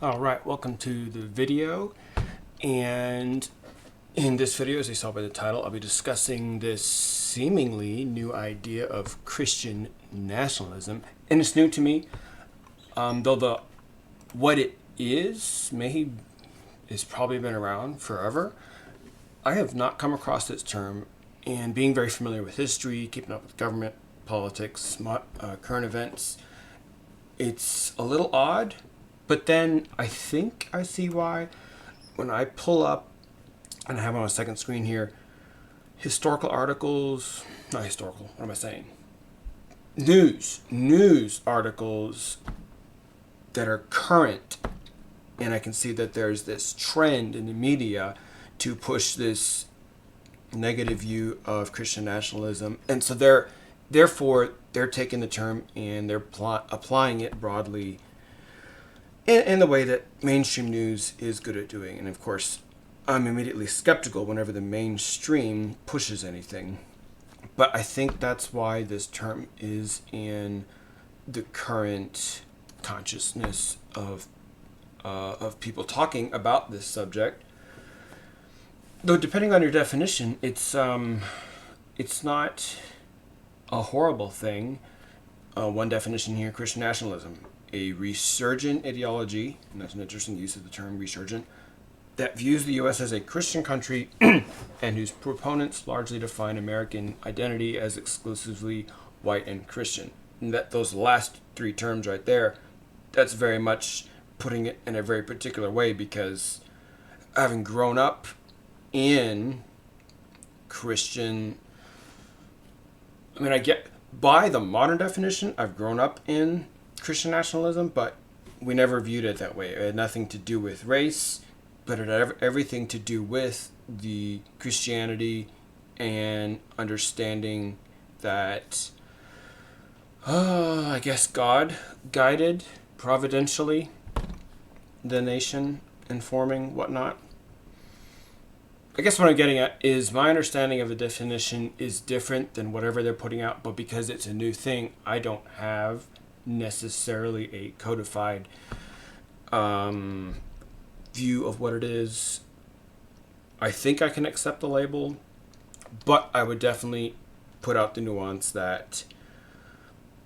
All right, welcome to the video. And in this video, as you saw by the title, I'll be discussing this seemingly new idea of Christian nationalism. And it's new to me, though what it is it's probably been around forever. I have not come across this term, and being very familiar with history, keeping up with government, politics, current events, it's a little odd. But then I think I see why. When I pull up, and I have on a second screen here, historical articles, not historical, what am I saying? News articles that are current. And I can see that there's this trend in the media to push this negative view of Christian nationalism. And so therefore, they're taking the term and they're applying it broadly in the way that mainstream news is good at doing. And of course, I'm immediately skeptical whenever the mainstream pushes anything. But I think that's why this term is in the current consciousness of people talking about this subject. Though depending on your definition, it's not a horrible thing. One definition here: Christian nationalism, a resurgent ideology, and that's an interesting use of the term resurgent, that views the U.S. as a Christian country and whose proponents largely define American identity as exclusively white and Christian. And that those last three terms right there, that's very much putting it in a very particular way, because having grown up in Christian, I get by the modern definition, I've grown up in Christian nationalism, but we never viewed it that way. It had nothing to do with race, but it had everything to do with the Christianity and understanding that, I guess God guided providentially the nation in forming whatnot. I guess what I'm getting at is my understanding of the definition is different than whatever they're putting out, but because it's a new thing, I don't have necessarily a codified view of what it is. I think I can accept the label, but I would definitely put out the nuance that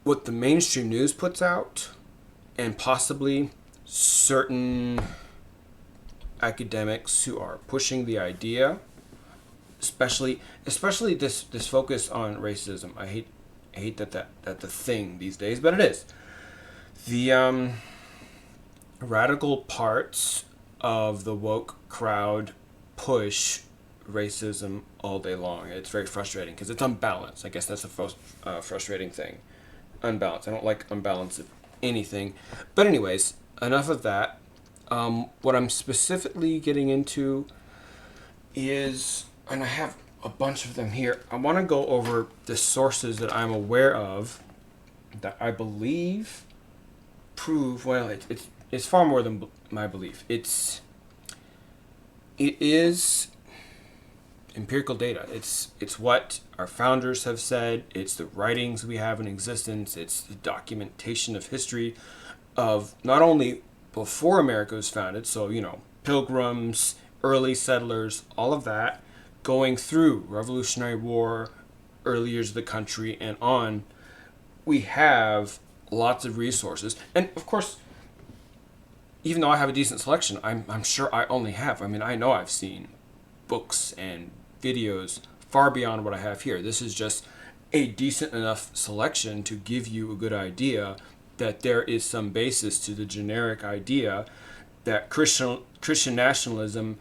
what the mainstream news puts out, and possibly certain academics who are pushing the idea, especially this focus on racism. I hate that the thing these days, but it is. The radical parts of the woke crowd push racism all day long. It's very frustrating because it's unbalanced. I guess that's a frustrating thing. Unbalanced. I don't like unbalance of anything. But anyways, enough of that. What I'm specifically getting into is, and I have a bunch of them here, I want to go over the sources that I'm aware of that I believe prove, well, it's far more than my belief. It is empirical data. It's what our founders have said. It's the writings we have in existence. It's the documentation of history of not only before America was founded, so, pilgrims, early settlers, all of that, going through Revolutionary War, early years of the country, and on. We have lots of resources. And, of course, even though I have a decent selection, I'm sure I only have. I know I've seen books and videos far beyond what I have here. This is just a decent enough selection to give you a good idea that there is some basis to the generic idea that Christian nationalism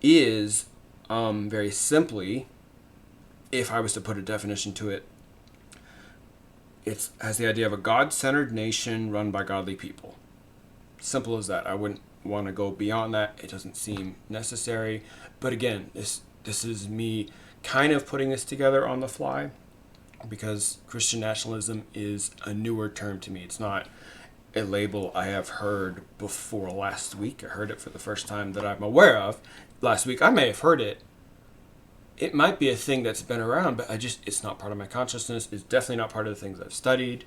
is, very simply, if I was to put a definition to it, it has the idea of a God-centered nation run by godly people. Simple as that. I wouldn't want to go beyond that. It doesn't seem necessary. But again, this is me kind of putting this together on the fly, because Christian nationalism is a newer term to me. It's not a label I have heard before last week. I heard it for the first time that I'm aware of last week. I may have heard it. It might be a thing that's been around, but it's not part of my consciousness. It's definitely not part of the things I've studied.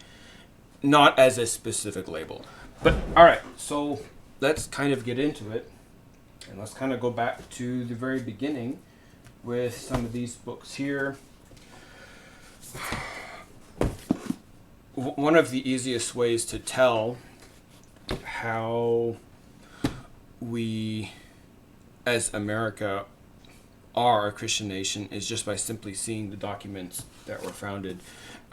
Not as a specific label. But, all right, so let's kind of get into it. And let's kind of go back to the very beginning with some of these books here. One of the easiest ways to tell how we, as America, are a Christian nation is just by simply seeing the documents that were founded.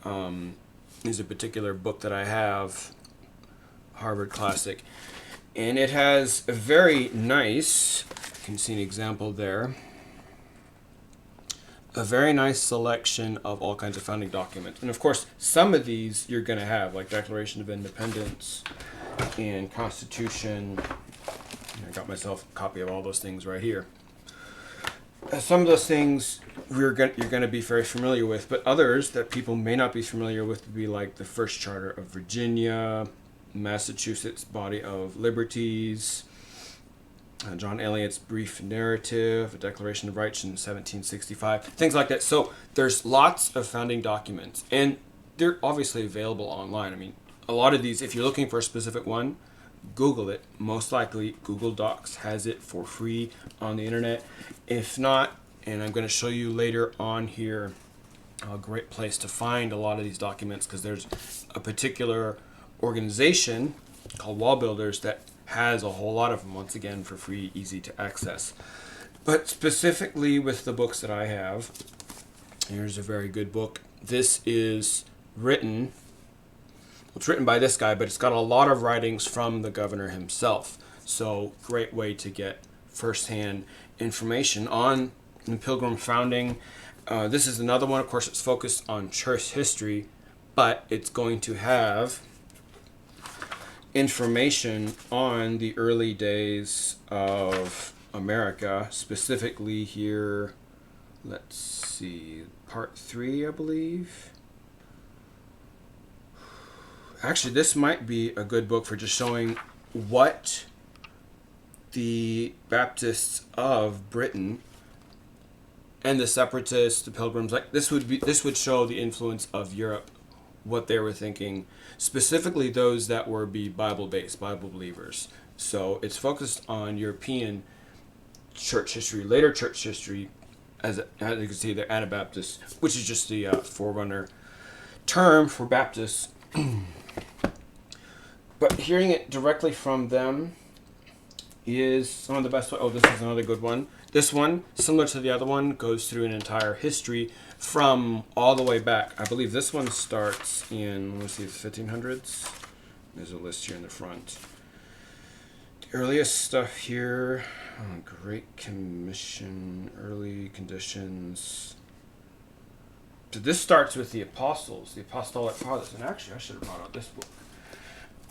There's a particular book that I have, Harvard Classic, and it has a very nice, you can see an example there, a very nice selection of all kinds of founding documents. And of course, some of these you're going to have, like Declaration of Independence and Constitution. I got myself a copy of all those things right here. Some of those things you're going to be very familiar with, but others that people may not be familiar with would be like the First Charter of Virginia, Massachusetts Body of Liberties, John Eliot's Brief Narrative, a Declaration of Rights in 1765, things like that. So there's lots of founding documents, and they're obviously available online. I mean, a lot of these, if you're looking for a specific one, Google it. Most likely Google Docs has it for free on the internet. If not, and I'm going to show you later on here, a great place to find a lot of these documents, because there's a particular organization called Wall Builders that has a whole lot of them, once again, for free, easy to access. But specifically with the books that I have, here's a very good book. This is written, it's written by this guy, but it's got a lot of writings from the governor himself. So great way to get firsthand information on the Pilgrim founding. This is another one, of course, it's focused on church history, but it's going to have information on the early days of America, specifically here, let's see, part 3, I believe. Actually, this might be a good book for just showing what the Baptists of Britain and the Separatists, the Pilgrims, like this would show the influence of Europe, what they were thinking, specifically those that were Bible-based, Bible believers. So it's focused on European church history, later church history, as you can see, the Anabaptists, which is just the forerunner term for Baptists. But hearing it directly from them is some of the best. Oh, this is another good one. This one, similar to the other one, goes through an entire history from all the way back. I believe this one starts in, let's see, the 1500s. There's a list here in the front. The earliest stuff here, Great Commission, early conditions. So this starts with the apostles, the apostolic fathers. And actually, I should have brought out this book.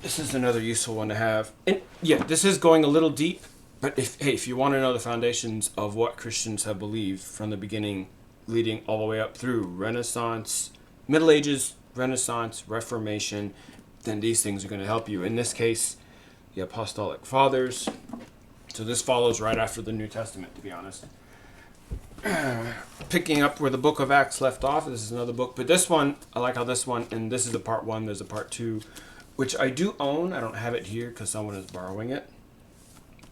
This is another useful one to have. And yeah, this is going a little deep, but if you want to know the foundations of what Christians have believed from the beginning, leading all the way up through Renaissance, Middle Ages, Renaissance, Reformation, then these things are going to help you. In this case, the Apostolic Fathers. So this follows right after the New Testament, to be honest. Picking up where the book of Acts left off, this is another book. But this one, I like how this one, and this is a part 1, there's a part 2, which I do own. I don't have it here because someone is borrowing it.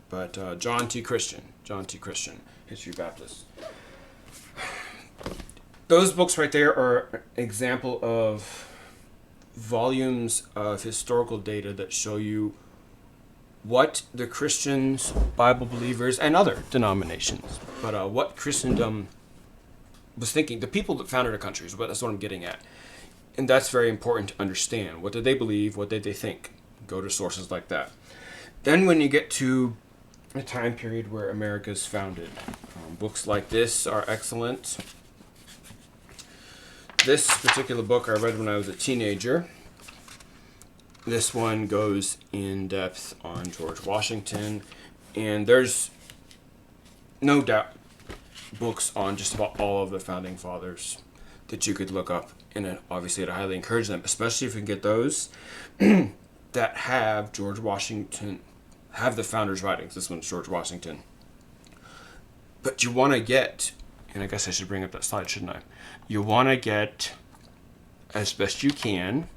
But John T. Christian, History of Baptists. Those books right there are an example of volumes of historical data that show you what the Christians, Bible believers, and other denominations, but what Christendom was thinking. The people that founded our countries, that's what I'm getting at. And that's very important to understand. What did they believe? What did they think? Go to sources like that. Then when you get to a time period where America is founded, books like this are excellent. This particular book I read when I was a teenager. This one goes in depth on George Washington, and there's no doubt books on just about all of the founding fathers that you could look up, and obviously I'd highly encourage them, especially if you can get those that have George Washington, have the founders' writings. This one's George Washington. But you want to get, and I guess I should bring up that slide, shouldn't I? You want to get, as best you can,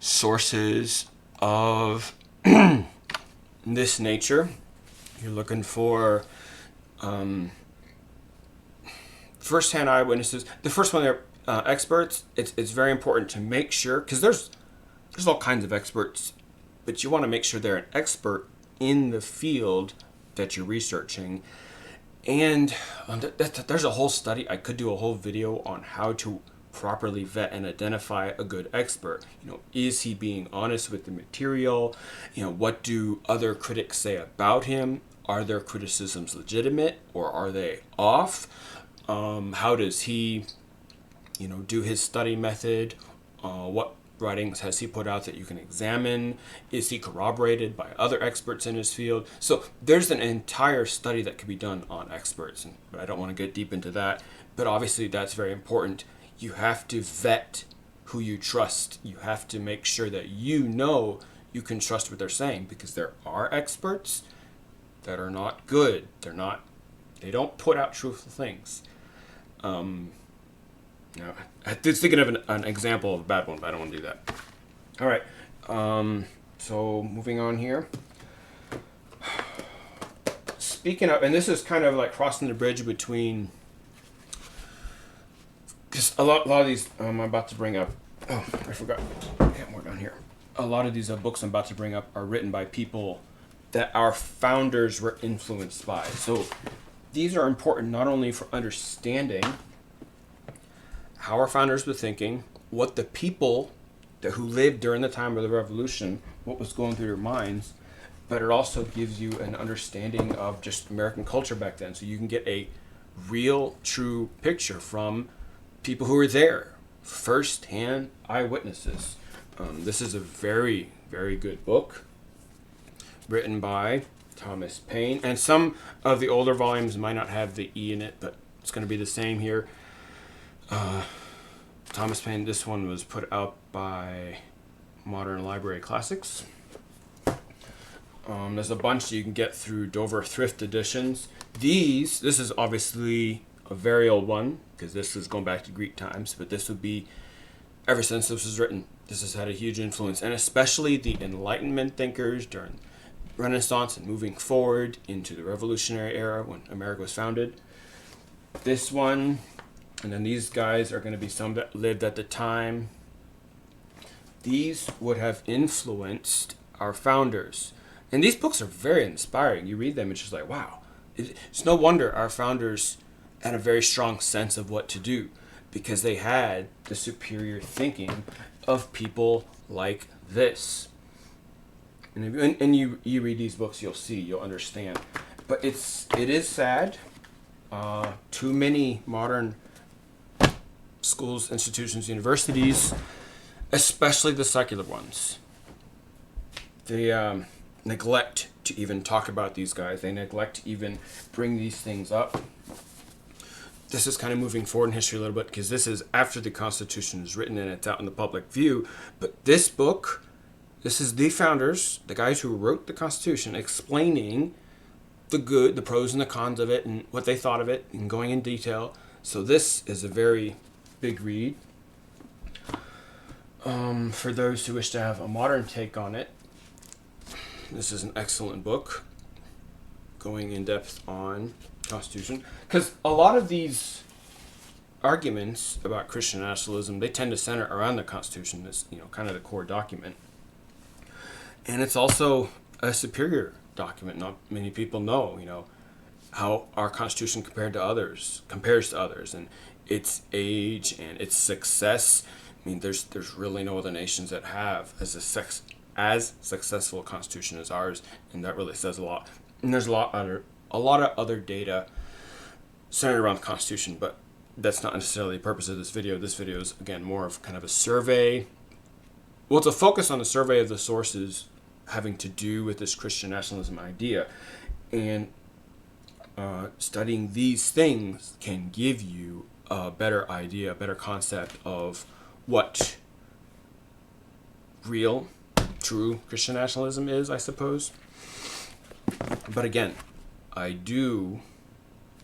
sources of this nature. You're looking for first-hand eyewitnesses. The first one, they're experts. It's very important to make sure, because there's all kinds of experts, but you want to make sure they're an expert in the field that you're researching. And there's a whole study. I could do a whole video on how to properly vet and identify a good expert. Is he being honest with the material? What do other critics say about him? Are their criticisms legitimate or are they off? How does he, do his study method? What writings has he put out that you can examine? Is he corroborated by other experts in his field? So there's an entire study that could be done on experts, but I don't want to get deep into that. But obviously that's very important. You have to vet who you trust. You have to make sure that you can trust what they're saying, because there are experts that are not good. They don't put out truthful things. I was thinking of an example of a bad one, but I don't want to do that. All right. So moving on here. Speaking of, and this is kind of like crossing the bridge between, because a lot of these I'm about to bring up. Oh, I forgot. I got more down here. A lot of these books I'm about to bring up are written by people that our founders were influenced by. So these are important not only for understanding how our founders were thinking, what the people who lived during the time of the revolution, what was going through their minds, but it also gives you an understanding of just American culture back then. So you can get a real, true picture from people who were there, first-hand eyewitnesses. This is a very, very good book written by Thomas Paine. And some of the older volumes might not have the E in it, but it's going to be the same here. Thomas Paine, this one was put out by Modern Library Classics. There's a bunch you can get through Dover Thrift Editions. This is obviously a very old one, because this is going back to Greek times, but this would be, ever since this was written, this has had a huge influence, and especially the Enlightenment thinkers during Renaissance and moving forward into the Revolutionary era when America was founded. This one, and then these guys are going to be some that lived at the time. These would have influenced our founders. And these books are very inspiring. You read them, it's just like, wow. It's no wonder our founders had a very strong sense of what to do, because they had the superior thinking of people like this. And you read these books, you'll understand. But it is sad. Too many modern schools, institutions, universities, especially the secular ones, they neglect to even talk about these guys. They neglect to even bring these things up. This is kind of moving forward in history a little bit, because this is after the Constitution is written and it's out in the public view. But this book, this is the founders, the guys who wrote the Constitution, explaining the good, the pros and the cons of it, and what they thought of it, and going in detail. So this is a very big read. For those who wish to have a modern take on it, this is an excellent book, going in depth on Constitution, because a lot of these arguments about Christian nationalism, they tend to center around the Constitution as, kind of the core document. And it's also a superior document. Not many people know, how our Constitution compares to others, and its age and its success. I mean, there's really no other nations that have as successful a Constitution as ours, and that really says a lot. And there's a lot of other data centered around the Constitution, but that's not necessarily the purpose of this video. This video is, again, more of kind of a survey. Well, it's a focus on the survey of the sources having to do with this Christian nationalism idea. And studying these things can give you a better idea, a better concept of what real, true Christian nationalism is, I suppose. But again, I do,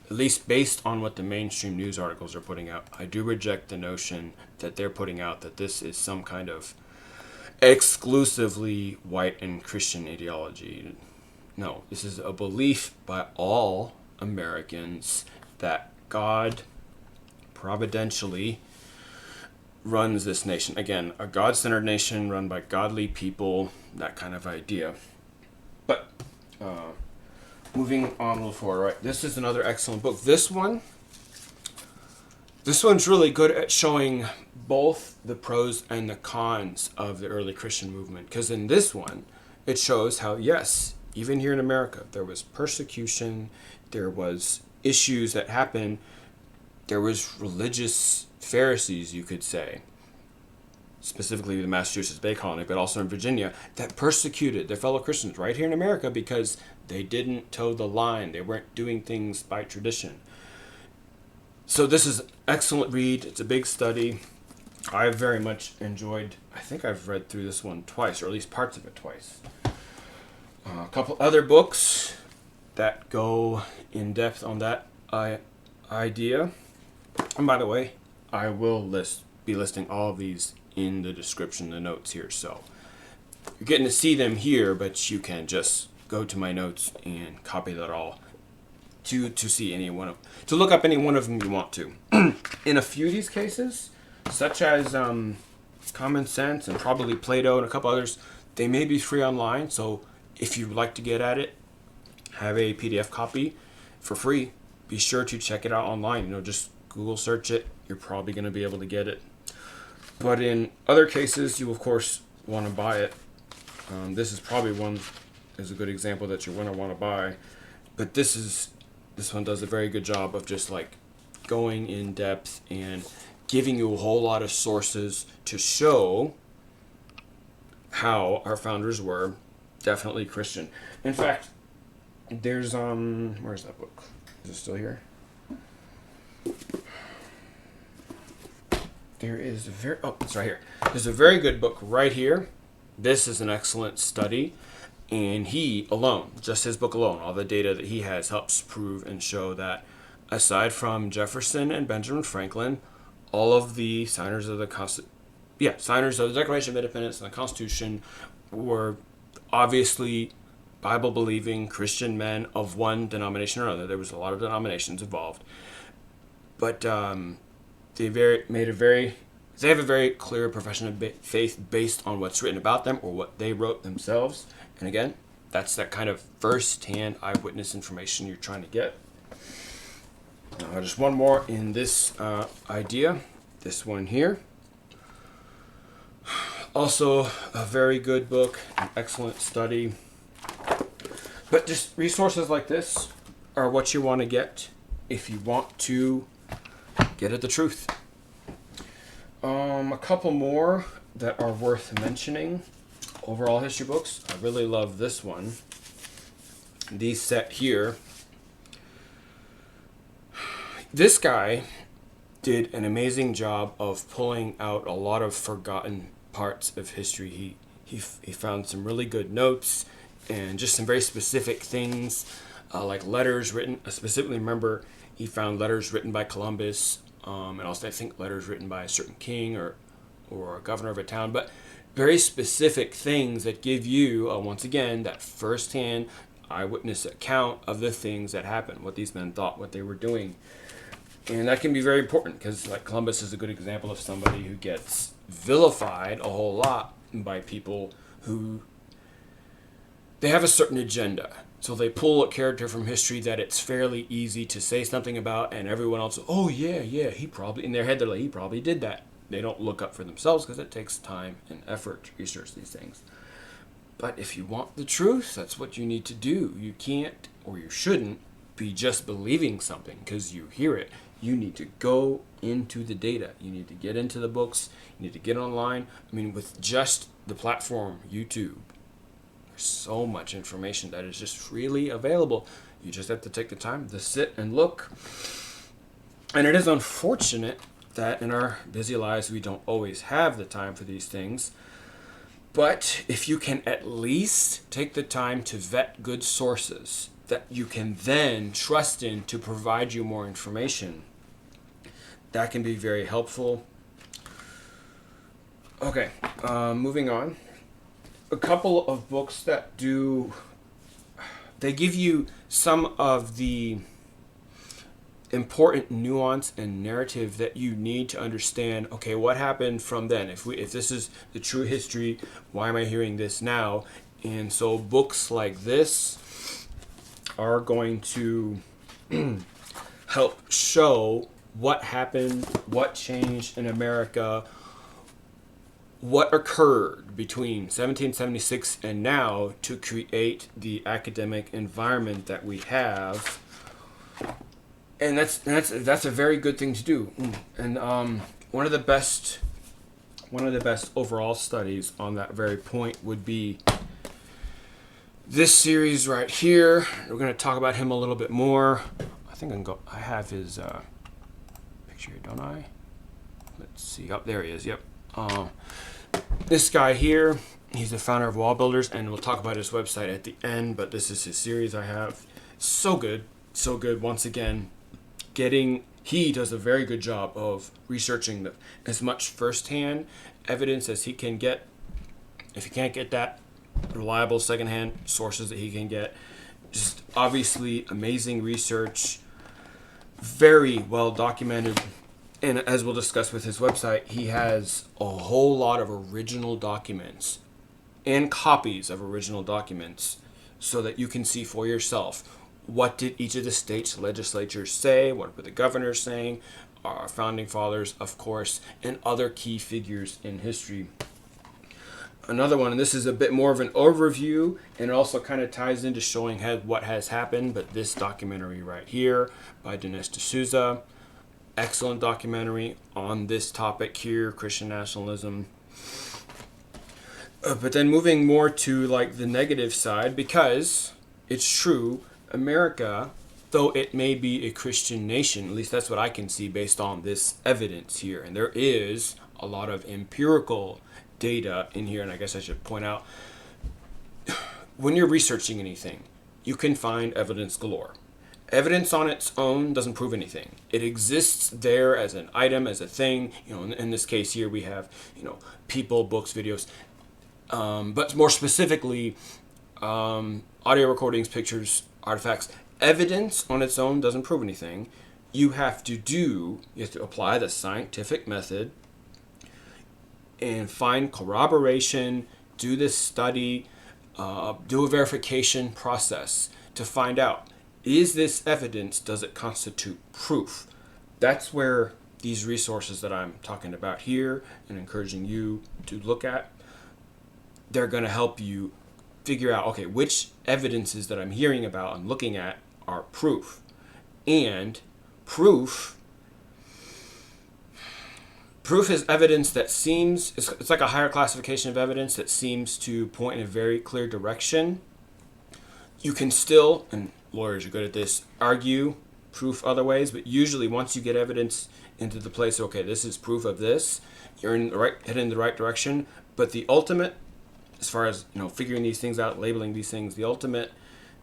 at least based on what the mainstream news articles are putting out, I do reject the notion that they're putting out that this is some kind of exclusively white and Christian ideology. No, this is a belief by all Americans that God providentially runs this nation. Again, a God-centered nation run by godly people, that kind of idea. But moving on a little forward, right? This is another excellent book. This one's really good at showing both the pros and the cons of the early Christian movement. Because in this one, it shows how, yes, even here in America, there was persecution, there was issues that happened, there was religious Pharisees, you could say, specifically the Massachusetts Bay Colony, but also in Virginia, that persecuted their fellow Christians right here in America because they didn't toe the line. They weren't doing things by tradition. So this is an excellent read. It's a big study. I very much enjoyed, I think I've read through this one twice, or at least parts of it twice. A couple other books that go in depth on that idea. And by the way, I will be listing all of these in the description, the notes here. So you're getting to see them here, but you can just go to my notes and copy that all to see any one of, to look up any one of them you want to. In a few of these cases, such as Common Sense and probably Plato and a couple others, they may be free online. So if you'd like to get at it, have a PDF copy for free. Be sure to check it out online. Just Google search it. You're probably going to be able to get it. But in other cases, you of course want to buy it. This is probably one is a good example that you're going to want to buy. But this one does a very good job of just like going in depth and giving you a whole lot of sources to show how our founders were definitely Christian. In fact, there's where's that book? Is it still here? It's right here. There's a very good book right here. This is an excellent study, and he alone, just his book alone, all the data that he has helps prove and show that aside from Jefferson and Benjamin Franklin, all of the signers of the Declaration of Independence and the Constitution were obviously Bible-believing Christian men of one denomination or another. There was a lot of denominations involved, but they have a very clear profession of faith based on what's written about them or what they wrote themselves. And again, that's that kind of first-hand eyewitness information you're trying to get. Just one more in this idea, this one here. Also, a very good book, an excellent study. But just resources like this are what you want to get if you want to get at the truth. A couple more that are worth mentioning. Overall history books. I really love this one. These set here. This guy did an amazing job of pulling out a lot of forgotten parts of history. He found some really good notes and just some very specific things, like letters written. I specifically remember he found letters written by Columbus, and also I think letters written by a certain king or a governor of a town, but very specific things that give you, once again, that first-hand eyewitness account of the things that happened, what these men thought, what they were doing. And that can be very important because like Columbus is a good example of somebody who gets vilified a whole lot by people who they have a certain agenda. So they pull a character from history that it's fairly easy to say something about, and everyone else, oh yeah, he probably, in their head they're like, he probably did that. They don't look up for themselves because it takes time and effort to research these things. But if you want the truth, that's what you need to do. You can't, or you shouldn't, be just believing something because you hear it. You need to go into the data. You need to get into the books. You need to get online. I mean, with just the platform, YouTube, there's so much information that is just freely available. You just have to take the time to sit and look. And it is unfortunate that in our busy lives, we don't always have the time for these things. But if you can at least take the time to vet good sources that you can then trust in to provide you more information, that can be very helpful. Okay, moving on. A couple of books that do they give you some of the important nuance and narrative that you need to understand, okay, what happened from then? If this is the true history, why am I hearing this now? And so books like this are going to help show what happened, what changed in America, what occurred between 1776 and now to create the academic environment that we have. And that's a very good thing to do. And one of the best overall studies on that very point would be this series right here. We're going to talk about him a little bit more. I think I have his picture here, don't I? Let's see. Oh, there he is. Yep. This guy here, he's the founder of Wall Builders, and we'll talk about his website at the end, but this is his series I have. So good. Once again, he does a very good job of researching as much firsthand evidence as he can get. If he can't get that, reliable secondhand sources that he can get. Just obviously amazing research, very well documented. And as we'll discuss with his website, he has a whole lot of original documents and copies of original documents so that you can see for yourself, what did each of the state's legislatures say? What were the governors saying? Our founding fathers, of course, and other key figures in history. Another one, and this is a bit more of an overview, and it also kind of ties into showing what has happened, but this documentary right here by Dinesh D'Souza, excellent documentary on this topic here, Christian nationalism. But then moving more to like the negative side, because it's true, America, though it may be a Christian nation, at least that's what I can see based on this evidence here, and there is a lot of empirical data in here, and I guess I should point out, when you're researching anything, you can find evidence galore. Evidence on its own doesn't prove anything. It exists there as an item, as a thing. In this case here, we have, people, books, videos, but more specifically, audio recordings, pictures, artifacts. Evidence on its own doesn't prove anything. You have to apply the scientific method and find corroboration, do this study, do a verification process to find out, is this evidence, does it constitute proof? That's where these resources that I'm talking about here and encouraging you to look at, they're going to help you figure out, okay, which evidences that I'm hearing about and looking at are proof. And proof is evidence that seems, it's like a higher classification of evidence that seems to point in a very clear direction. You can still, and lawyers are good at this, argue proof other ways, but usually once you get evidence into the place, okay, this is proof of this, you're heading in the right direction. But the ultimate, as far as figuring these things out, labeling these things, the ultimate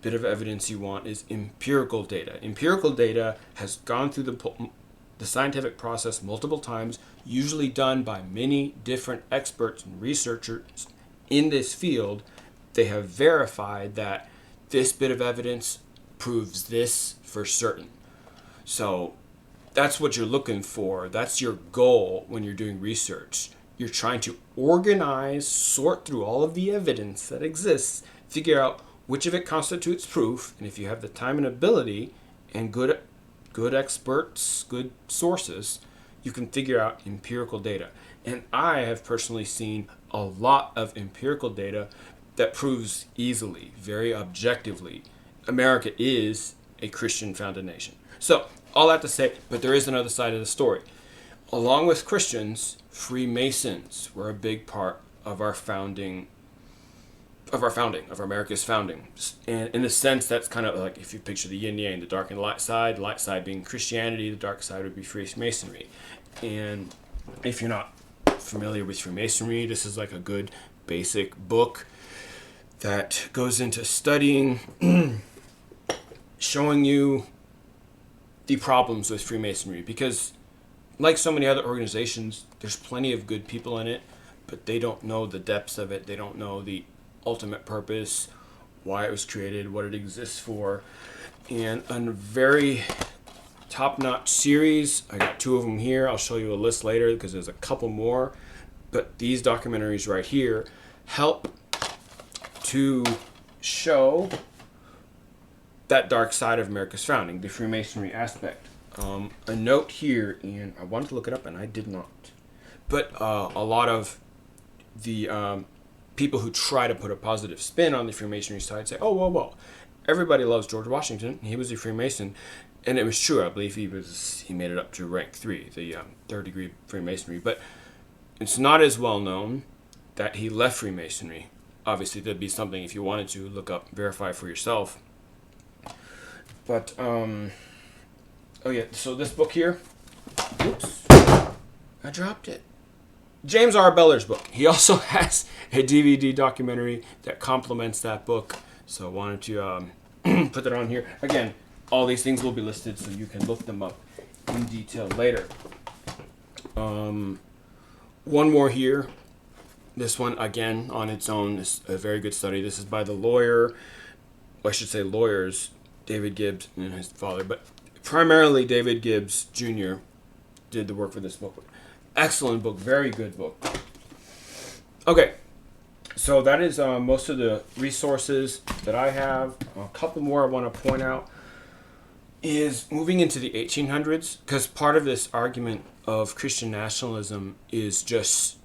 bit of evidence you want is empirical data. Empirical data has gone through the scientific process multiple times, usually done by many different experts and researchers in this field. They have verified that this bit of evidence proves this for certain. So that's what you're looking for. That's your goal when you're doing research. You're trying to organize, sort through all of the evidence that exists, figure out which of it constitutes proof, and if you have the time and ability and good experts, good sources, you can figure out empirical data. And I have personally seen a lot of empirical data that proves easily, very objectively, America is a Christian founded nation. So, all that to say, but there is another side of the story. Along with Christians, Freemasons were a big part of our founding, of America's founding. And in a sense, that's kind of like if you picture the yin and yang, the dark and light side being Christianity, the dark side would be Freemasonry. And if you're not familiar with Freemasonry, this is like a good basic book that goes into studying, showing you the problems with Freemasonry, because like so many other organizations, there's plenty of good people in it, but they don't know the depths of it. They don't know the ultimate purpose, why it was created, what it exists for, and a very top-notch series. I got 2 of them here. I'll show you a list later because there's a couple more. But these documentaries right here help to show that dark side of America's founding, the Freemasonry aspect. A note here, and I wanted to look it up and I did not. But a lot of the people who try to put a positive spin on the Freemasonry side say, oh, well, everybody loves George Washington. He was a Freemason. And it was true. I believe he made it up to rank 3, the 3rd degree Freemasonry. But it's not as well known that he left Freemasonry. Obviously, that'd be something if you wanted to look up, verify for yourself. But, oh yeah, so this book here, oops, I dropped it. James R. Beller's book. He also has a DVD documentary that complements that book. So I wanted to put that on here. Again, all these things will be listed so you can look them up in detail later. One more here. This one, again, on its own, is a very good study. This is by the lawyer, or I should say lawyers, David Gibbs and his father, but primarily David Gibbs Jr. did the work for this book. Excellent book, very good book. Okay, so that is most of the resources that I have. A couple more I want to point out is moving into the 1800s, because part of this argument of Christian nationalism is just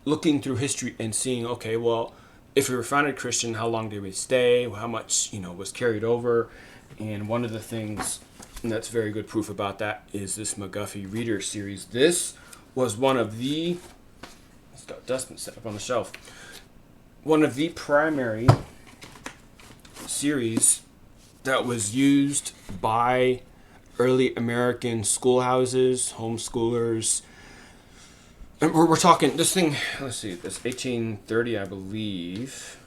looking through history and seeing, okay, well, if we were founded Christian, how long did we stay? How much, was carried over? And one of the things, and that's very good proof about that, is this McGuffey Reader series. This was one of the, it's got Dustin set up on the shelf, one of the primary series that was used by early American schoolhouses, homeschoolers. And we're talking, this thing, let's see, this 1830, I believe.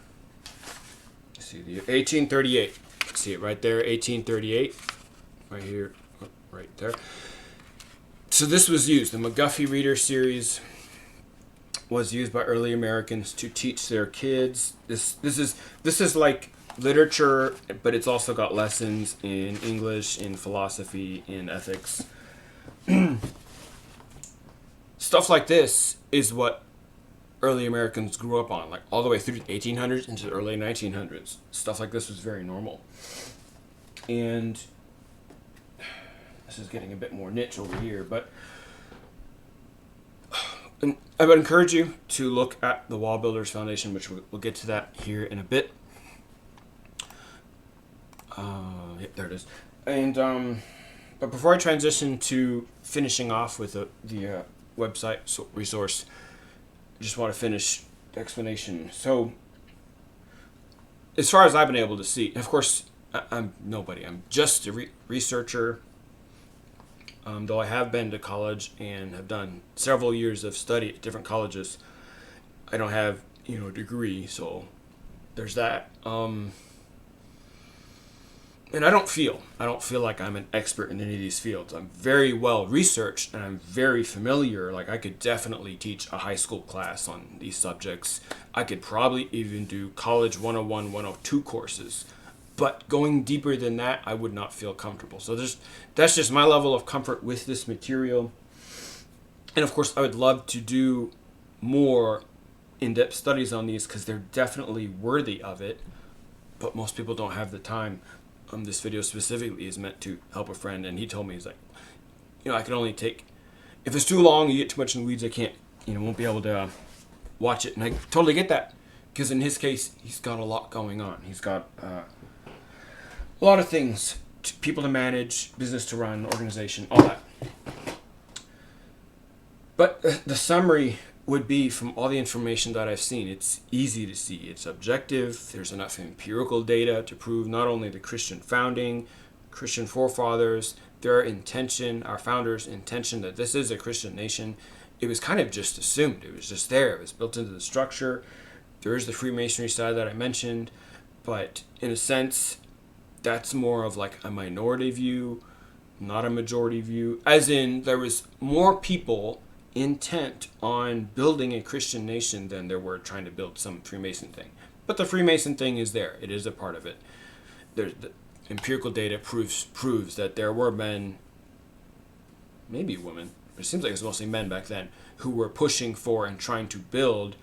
Let's see, the 1838. See it right there, 1838. Right here, right there. So this was used, the McGuffey Reader series was used by early Americans to teach their kids. This is like literature, but it's also got lessons in English, in philosophy, in ethics. Stuff like this is what early Americans grew up on, like all the way through the 1800s into the early 1900s. Stuff like this was very normal. And this is getting a bit more niche over here, but I would encourage you to look at the Wall Builders Foundation, which we'll get to that here in a bit. Yep, there it is. And but before I transition to finishing off with the website resource, I just want to finish the explanation. So, as far as I've been able to see, of course, I'm nobody. I'm just a researcher. Though I have been to college and have done several years of study at different colleges, I don't have a degree. So there's that. And I don't feel like I'm an expert in any of these fields. I'm very well researched and I'm very familiar. Like I could definitely teach a high school class on these subjects. I could probably even do college 101, 102 courses. But going deeper than that, I would not feel comfortable. So that's just my level of comfort with this material. And of course, I would love to do more in-depth studies on these because they're definitely worthy of it. But most people don't have the time. This video specifically is meant to help a friend, and he told me, he's like, I can only take, if it's too long, you get too much in the weeds, I can't, won't be able to watch it. And I totally get that, because in his case, he's got a lot going on. He's got a lot of things, people to manage, business to run, organization, all that. But the summary would be, from all the information that I've seen, it's easy to see. It's objective. There's enough empirical data to prove not only the Christian founding, Christian forefathers, their intention, our founders' intention that this is a Christian nation. It was kind of just assumed. It was just there. It was built into the structure. There is the Freemasonry side that I mentioned, but in a sense, that's more of like a minority view, not a majority view. As in, there was more people intent on building a Christian nation than there were trying to build some Freemason thing. But the Freemason thing is there. It is a part of it. There's the empirical data proves that there were men, maybe women, but it seems like it was mostly men back then, who were pushing for and trying to build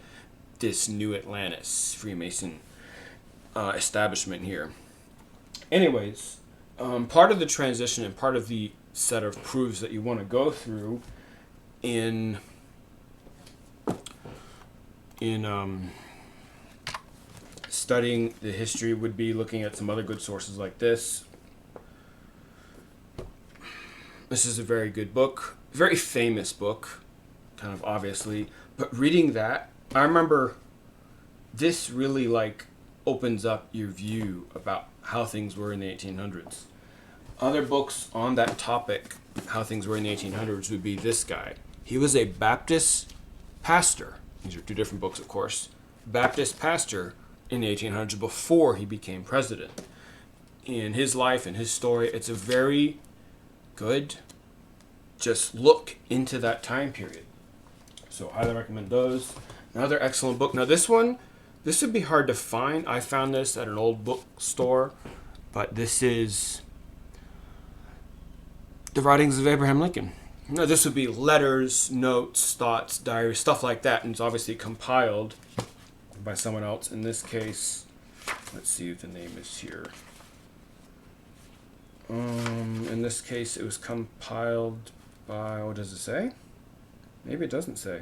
this new Atlantis Freemason establishment here. Anyways, part of the transition and part of the set of proofs that you want to go through in studying the history would be looking at some other good sources like this. This is a very good book, very famous book, kind of obviously, but reading that, I remember this really like opens up your view about how things were in the 1800s. Other books on that topic, how things were in the 1800s, would be this guy. He was a Baptist pastor. These are two different books, of course. Baptist pastor in the 1800s before he became president. In his life and his story, it's a very good just look into that time period. So I highly recommend those. Another excellent book. Now this one, this would be hard to find. I found this at an old bookstore, but this is The Writings of Abraham Lincoln. Now this would be letters, notes, thoughts, diaries, stuff like that, and it's obviously compiled by someone else. In this case, let's see if the name is here. In this case, it was compiled by, what does it say? Maybe it doesn't say.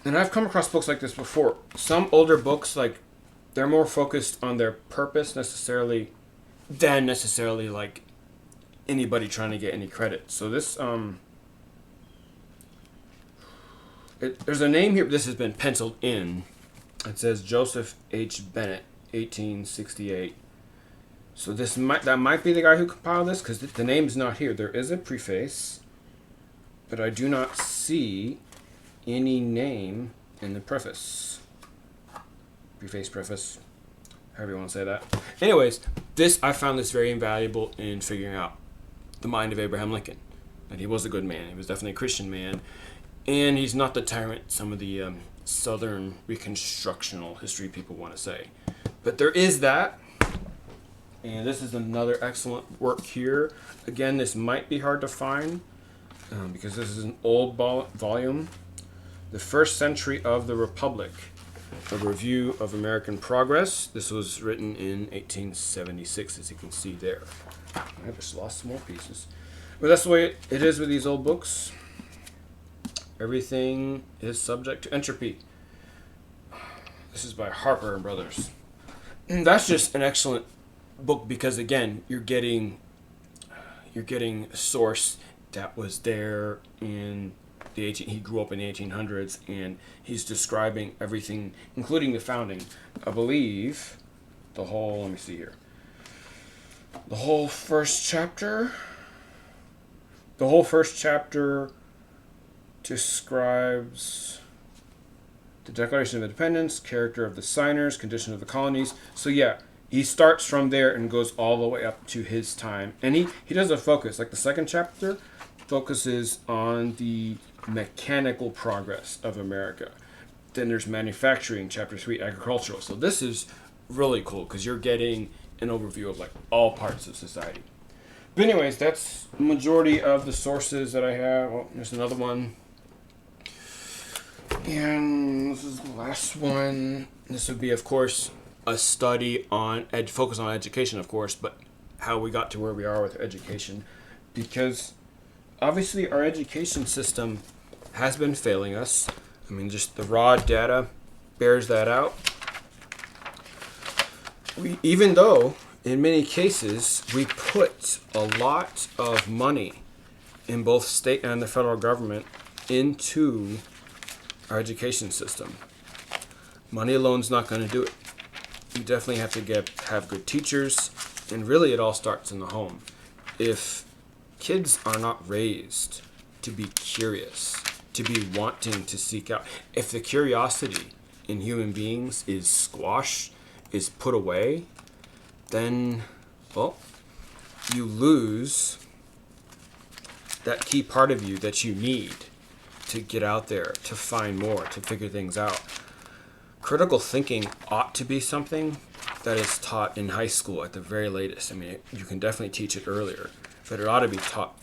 And I've come across books like this before. Some older books, like, they're more focused on their purpose than necessarily like anybody trying to get any credit. So this, there's a name here, but this has been penciled in. It says Joseph H. Bennett, 1868. So that might be the guy who compiled this, because the name's not here. There is a preface, but I do not see any name in the preface. Preface, however you want to say that. Anyways, I found this very invaluable in figuring out the mind of Abraham Lincoln. And he was a good man. He was definitely a Christian man. And he's not the tyrant some of the Southern Reconstructional history people want to say. But there is that. And this is another excellent work here. Again, this might be hard to find because this is an old volume. The First Century of the Republic, a review of American progress. This was written in 1876, as you can see there. I just lost some more pieces. But that's the way it is with these old books. Everything is subject to entropy. This is by Harper and Brothers. And that's just an excellent book because, again, you're getting a source that was there in he grew up in the 1800s, and he's describing everything, including the founding. I believe the whole, let me see here. The whole first chapter describes the Declaration of Independence, character of the signers, condition of the colonies. So yeah, he starts from there and goes all the way up to his time. And he does a focus, like the second chapter focuses on the mechanical progress of America. Then there's manufacturing, chapter 3, agricultural. So this is really cool because you're getting an overview of like all parts of society. But anyways, that's the majority of the sources that I have. Oh, there's another one. And this is the last one. This would be, of course, a study on focus on education, of course, but how we got to where we are with education. Because obviously our education system has been failing us. I mean, just the raw data bears that out. Even though, in many cases, we put a lot of money in both state and the federal government into our education system. Money alone is not going to do it. You definitely have to have good teachers, and really it all starts in the home. If kids are not raised to be curious, to be wanting to seek out, if the curiosity in human beings is squashed, is put away, then, well, you lose that key part of you that you need to get out there, to find more, to figure things out. Critical thinking ought to be something that is taught in high school at the very latest. I mean, you can definitely teach it earlier, but it ought to be taught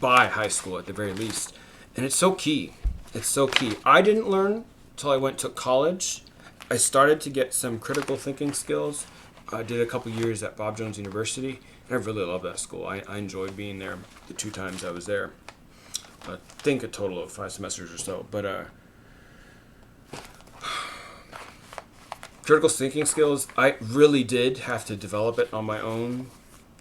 by high school at the very least. And it's so key. It's so key. I didn't learn until I went to college. I started to get some critical thinking skills. I did a couple years at Bob Jones University, and I really loved that school. I enjoyed being there the 2 times I was there. I think a total of 5 semesters or so. But critical thinking skills, I really did have to develop it on my own.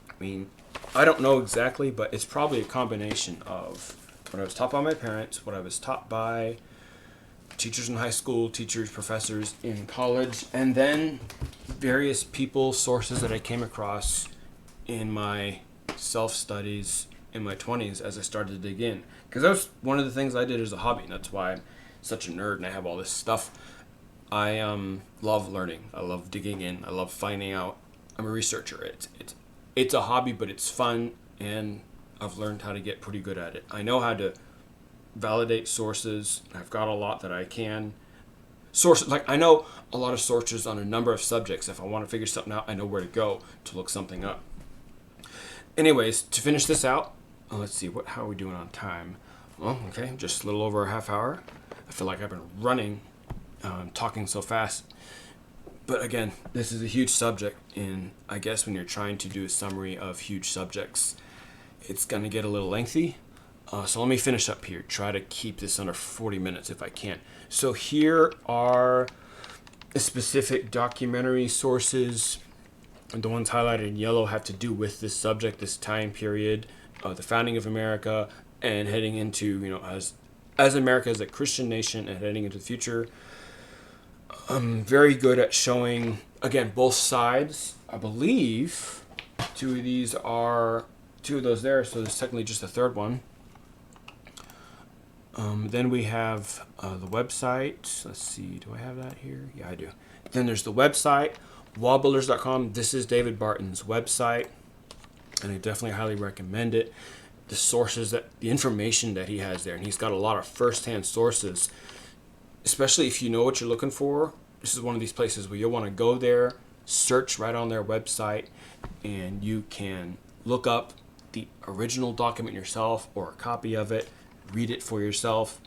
I mean, I don't know exactly, but it's probably a combination of what I was taught by my parents, what I was taught by teachers in high school, teachers, professors in college, and then various people, sources that I came across in my self-studies in my 20s as I started to dig in. Because that was one of the things I did as a hobby, and that's why I'm such a nerd and I have all this stuff. I love learning. I love digging in. I love finding out. I'm a researcher. It's a hobby, but it's fun, and I've learned how to get pretty good at it. I know how to validate sources. I've got a lot that I can. Sources, like I know a lot of sources on a number of subjects. If I want to figure something out, I know where to go to look something up. Anyways, to finish this out, let's see, how are we doing on time? Well, okay, just a little over a half hour. I feel like I've been running, talking so fast. But again, this is a huge subject, and I guess when you're trying to do a summary of huge subjects, it's going to get a little lengthy. So let me finish up here. Try to keep this under 40 minutes if I can. So here are the specific documentary sources. And the ones highlighted in yellow have to do with this subject, this time period, the founding of America, and heading into, as America is a Christian nation and heading into the future. I'm very good at showing, again, both sides. I believe 2 of those there, so there's technically just a third one. Then we have the website. Let's see, do I have that here? Yeah, I do. Then there's the website, wallbuilders.com. This is David Barton's website, and I definitely highly recommend it. The sources, the information that he has there, and he's got a lot of first-hand sources, especially if you know what you're looking for. This is one of these places where you'll want to go there, search right on their website, and you can look up the original document yourself or a copy of it, read it for yourself,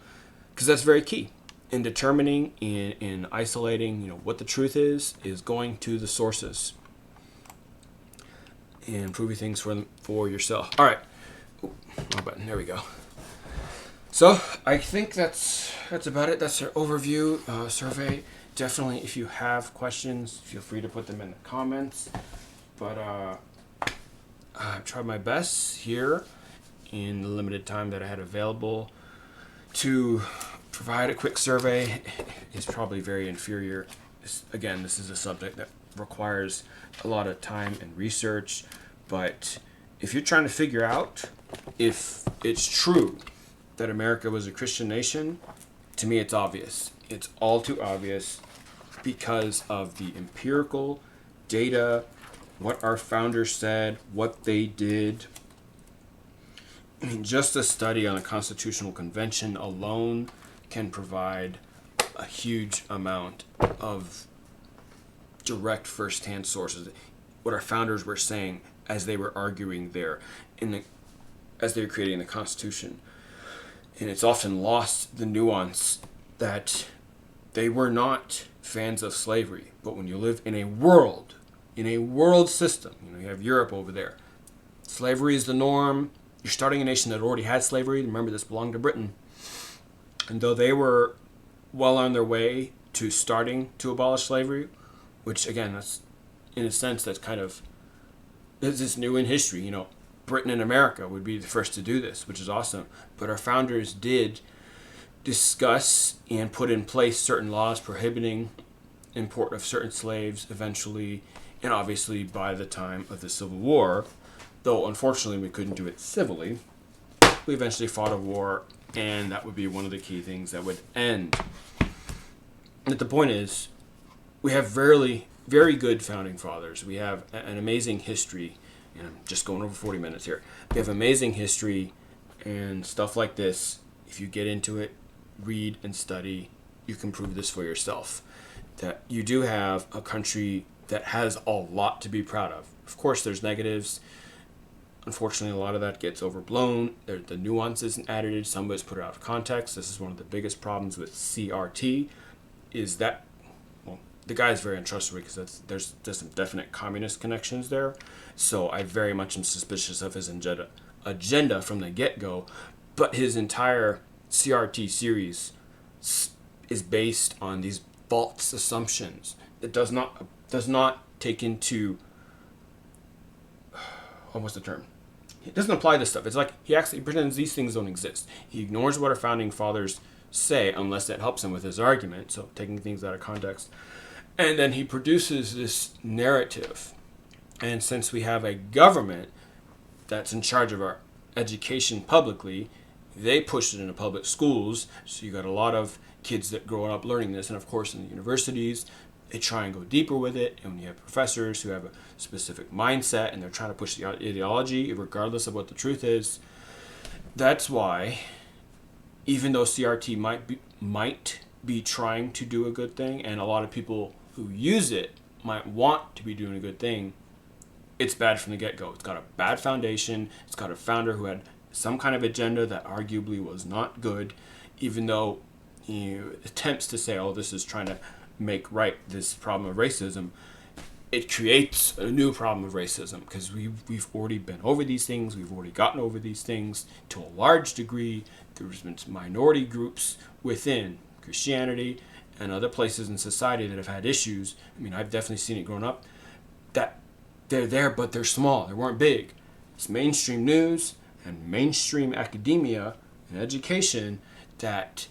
because that's very key in determining, in isolating, what the truth is going to the sources and proving things for yourself. All right, wrong button. There we go. So I think that's about it. That's our overview survey. Definitely, if you have questions, feel free to put them in the comments. But I've tried my best here in the limited time that I had available to provide a quick survey. It's probably very inferior. Again, this is a subject that requires a lot of time and research, but if you're trying to figure out if it's true that America was a Christian nation, to me it's obvious. It's all too obvious because of the empirical data, what our founders said, what they did. I mean, just a study on the Constitutional Convention alone can provide a huge amount of direct first-hand sources. What our founders were saying as they were arguing there, as they were creating the Constitution. And it's often lost the nuance that they were not fans of slavery. But when you live in a world system, you have Europe over there. Slavery is the norm. You're starting a nation that already had slavery. Remember, this belonged to Britain. And though they were well on their way to starting to abolish slavery, which again, that's in a sense that's kind of is new in history. Britain and America would be the first to do this, which is awesome. But our founders did discuss and put in place certain laws prohibiting import of certain slaves eventually, and obviously by the time of the Civil War, though unfortunately we couldn't do it civilly, we eventually fought a war, and that would be one of the key things that would end. But the point is, we have very good founding fathers. We have an amazing history. I'm just going over 40 minutes here. We have amazing history and stuff like this, if you get into it, read and study, you can prove this for yourself. That you do have a country that has a lot to be proud of. Of course, there's negatives. Unfortunately, a lot of that gets overblown. The nuance isn't added. Some of it's put out of context. This is one of the biggest problems with CRT, is that, well, the guy is very untrustworthy because there's some definite communist connections there. So I very much am suspicious of his agenda from the get-go. But his entire CRT series is based on these false assumptions. It does not take into, what's the term? It doesn't apply this stuff. It's like he pretends these things don't exist. He ignores what our founding fathers say unless it helps him with his argument, so taking things out of context. And then he produces this narrative. And since we have a government that's in charge of our education publicly, they push it into public schools. So you got a lot of kids that grow up learning this. And of course, in the universities, they try and go deeper with it. And when you have professors who have a specific mindset and they're trying to push the ideology regardless of what the truth is, that's why, even though CRT might be trying to do a good thing, and a lot of people who use it might want to be doing a good thing, it's bad from the get-go. It's got a bad foundation. It's got a founder who had some kind of agenda that arguably was not good, even though he attempts to say, oh, this is trying to make right this problem of racism. It creates a new problem of racism because we've already been over these things. We've already gotten over these things to a large degree. There's been minority groups within Christianity and other places in society that have had issues. I mean, I've definitely seen it growing up, that they're there, but they're small. They weren't big. It's mainstream news and mainstream academia and education that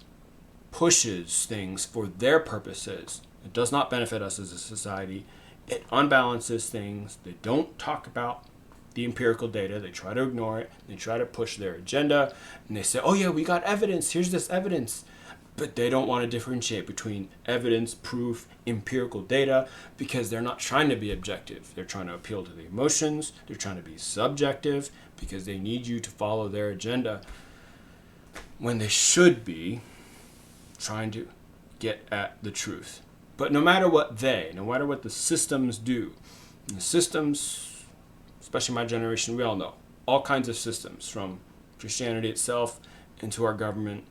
pushes things for their purposes. It does not benefit us as a society. It unbalances things. They don't talk about the empirical data. They try to ignore it. They try to push their agenda. And they say, oh yeah, we got evidence. Here's this evidence. But they don't want to differentiate between evidence, proof, empirical data, because they're not trying to be objective. They're trying to appeal to the emotions. They're trying to be subjective because they need you to follow their agenda when they should be trying to get at the truth. But no matter what the systems do, and the systems, especially my generation, we all know, all kinds of systems, from Christianity itself into our government,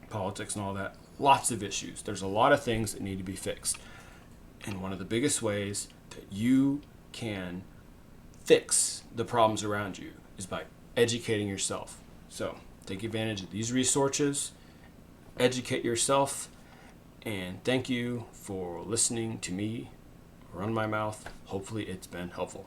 politics and all that, lots of issues. There's a lot of things that need to be fixed. And one of the biggest ways that you can fix the problems around you is by educating yourself. So take advantage of these resources, educate yourself, and thank you for listening to me run my mouth. Hopefully it's been helpful.